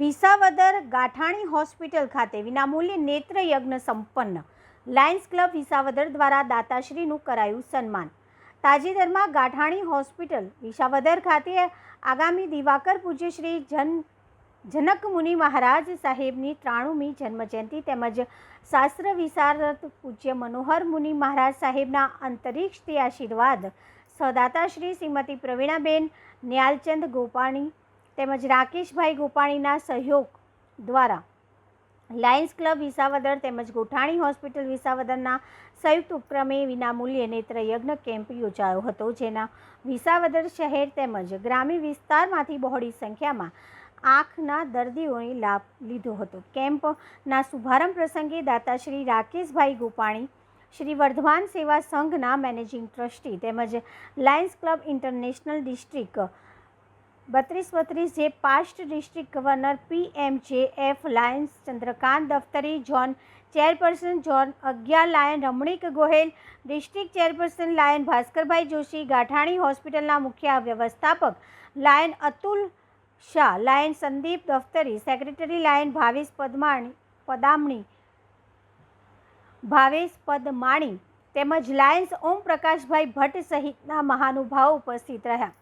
Visavadar ગાંઠાણી hospital ખાતે વિનામૂલ્યે નેત્ર યજ્ઞ સંપન્ન. લાયન્સ ક્લબ વિસાવદર દ્વારા દાતાશ્રીનું કરાયું સન્માન. તાજેતરમાં ગાંઠાણી હોસ્પિટલ વિસાવદર ખાતે આગામી દિવાકર પૂજ્ય શ્રી જનક મુનિ મહારાજ સાહેબની 93મી જન્મજયંતિ તેમજ શાસ્ત્ર વિશારદ પૂજ્ય મનોહર મુનિ મહારાજ સાહેબના અંતરિક્ષથી આશીર્વાદ સહદાતાશ્રી શ્રીમતી પ્રવીણાબેન ન્યાલચંદ ગોપાણી તેમજ રાકેશભાઈ ગોપાણીના સહયોગ દ્વારા લાયન્સ ક્લબ વિસાવદર તેમજ ગોઠાણી હોસ્પિટલ વિસાવદરના સંયુક્ત ઉપક્રમે વિનામૂલ્યે નેત્ર યજ્ઞ કેમ્પ યોજાયો હતો, જેના વિસાવદર શહેર તેમજ ગ્રામ્ય વિસ્તારમાંથી બહોળી સંખ્યામાં આંખના દર્દીઓએ લાભ લીધો હતો. કેમ્પના શુભારંભ પ્રસંગે દાતાશ્રી રાકેશભાઈ ગોપાણી, શ્રી વર્ધમાન સેવા સંઘના મેનેજિંગ ટ્રસ્ટી તેમજ લાયન્સ ક્લબ ઇન્ટરનેશનલ ડિસ્ટ્રિક્ટ 3232 જે past district governor PMJF Lions Chandrakant Daftari, zone chairperson zone 11 Lion Ramnik Gohel, district chairperson Lion Bhaskarbhai Joshi, Ganthani હોસ્પિટલના મુખ્ય વ્યવસ્થાપક Lion Atul Shah, Lion Sandeep Daftari, secretary Lion Bhavesh Padmani તેમજ લાયન્સ ઓમ પ્રકાશભાઈ ભટ્ટ સહિતના મહાનુભાવો ઉપસ્થિત રહ્યા.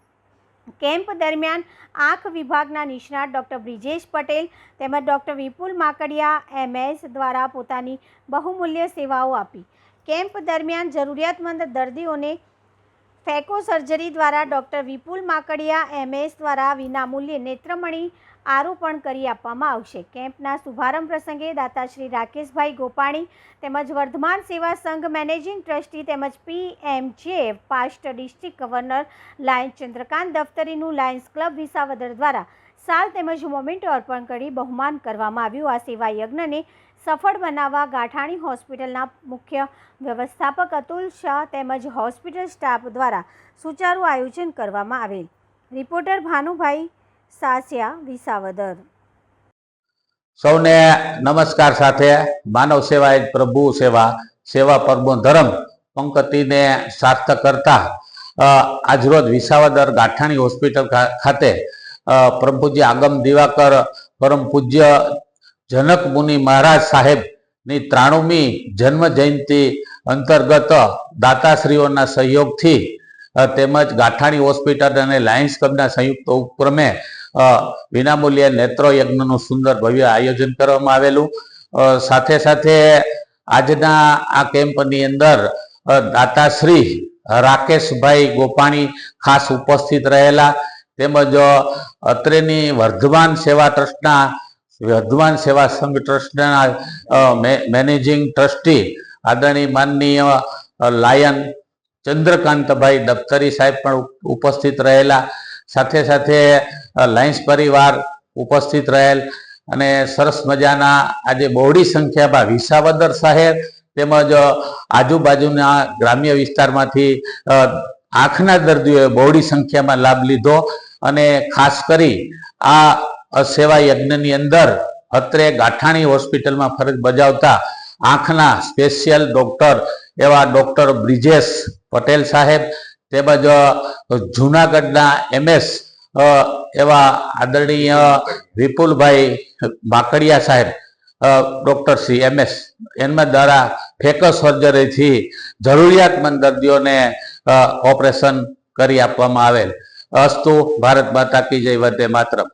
કેમ્પ દરમિયાન આંખ વિભાગના નિષ્ણાત ડૉક્ટર બ્રિજેશ પટેલ તેમજ ડૉક્ટર વિપુલ માકડિયા MS દ્વારા પોતાની બહુમૂલ્ય સેવાઓ આપી. કેમ્પ દરમિયાન જરૂરિયાતમંદ દર્દીઓને ફેકો સર્જરી દ્વારા ડૉક્ટર વિપુલ માકડિયા MS દ્વારા વિનામૂલ્યે નેત્રમણી આરોપણ કરી આપવામાં આવશે. કેમ્પના શુભારંભ પ્રસંગે દાતાશ્રી રાકેશભાઈ ગોપાણી તેમજ વર્ધમાન સેવા સંઘ મેનેજિંગ ટ્રસ્ટી તેમજ PMJF past district governor lion Chandrakant દફતરીનું લાયન્સ ક્લબ વિસાવદર દ્વારા સાલ તેમજ મોમેન્ટો અર્પણ કરી બહુમાન કરવામાં આવ્યું. આ સેવા યજ્ઞને સફળ બનાવવા ગાંઠાણી હોસ્પિટલના મુખ્ય વ્યવસ્થાપક અતુલ શાહ તેમજ હોસ્પિટલ સ્ટાફ દ્વારા સુચારું આયોજન કરવામાં આવેલ. રિપોર્ટર ભાનુભાઈ સાસિયા, વિસાવદર. સૌને નમસ્કાર સાથે માનવ સેવા એ પ્રભુ સેવા, સેવા પરમો ધર્મ પંક્તિને સાર્થક કરતા આજરોજ વિસાવદર ગાંઠાણી હોસ્પિટલ ખાતે પ્રભુજી આગમ દિવાકર પરમ પૂજ્ય જનક મુનિ મહારાજ સાહેબની 93મી જન્મ જયંતિ અંતર્ગત દાતાશ્રીઓના સહયોગથી તેમજ ગાંઠાણી હોસ્પિટલ અને લાયન્સ ક્લબના સંયુક્ત ઉપક્રમે વિનામૂલ્યે નેત્ર યજ્ઞનું સુંદર ભવ્ય આયોજન કરવામાં આવેલું. સાથે સાથે આજના આ કેમ્પની અંદર દાતાશ્રી રાકેશભાઈ ગોપાણી ખાસ ઉપસ્થિત રહેલા તેમજ અત્રેની વર્ધમાન સેવા ટ્રસ્ટના વર્ધમાન સેવા સંઘ ટ્રસ્ટના મેનેજિંગ ટ્રસ્ટી આદરણીય માનનીય લાયન ચંદ્રકાંતભાઈ દફતરી સાહેબ પણ ઉપસ્થિત રહેલા. સાથે સાથે લાયન્સ પરિવાર ઉપસ્થિત રહેલ અને સરસ મજાના આજે બહોળી સંખ્યામાં વિસાવદર શહેર તેમજ આજુબાજુના ગ્રામ્ય વિસ્તારમાંથી આંખના દર્દીઓએ બહોળી સંખ્યામાં લાભ લીધો. અને ખાસ કરી આ સેવા યજ્ઞની અંદર અત્રે ગાંઠાણી હોસ્પિટલમાં ફરજ બજાવતા આંખના સ્પેશિયલ ડૉક્ટર એવા ડૉક્ટર બ્રિજેશ પટેલ સાહેબ તેમજ જૂનાગઢના MS એવા આદરણીય વિપુલભાઈ માકડિયા સાહેબ, ડૉક્ટર શ્રી MS એમના દ્વારા ફેકસ સર્જરીથી જરૂરિયાતમંદ દર્દીઓને ઓપરેશન કરી આપવામાં આવેલ. અસ્તુ ભારત માતા કી જય, વંદે માતરમ.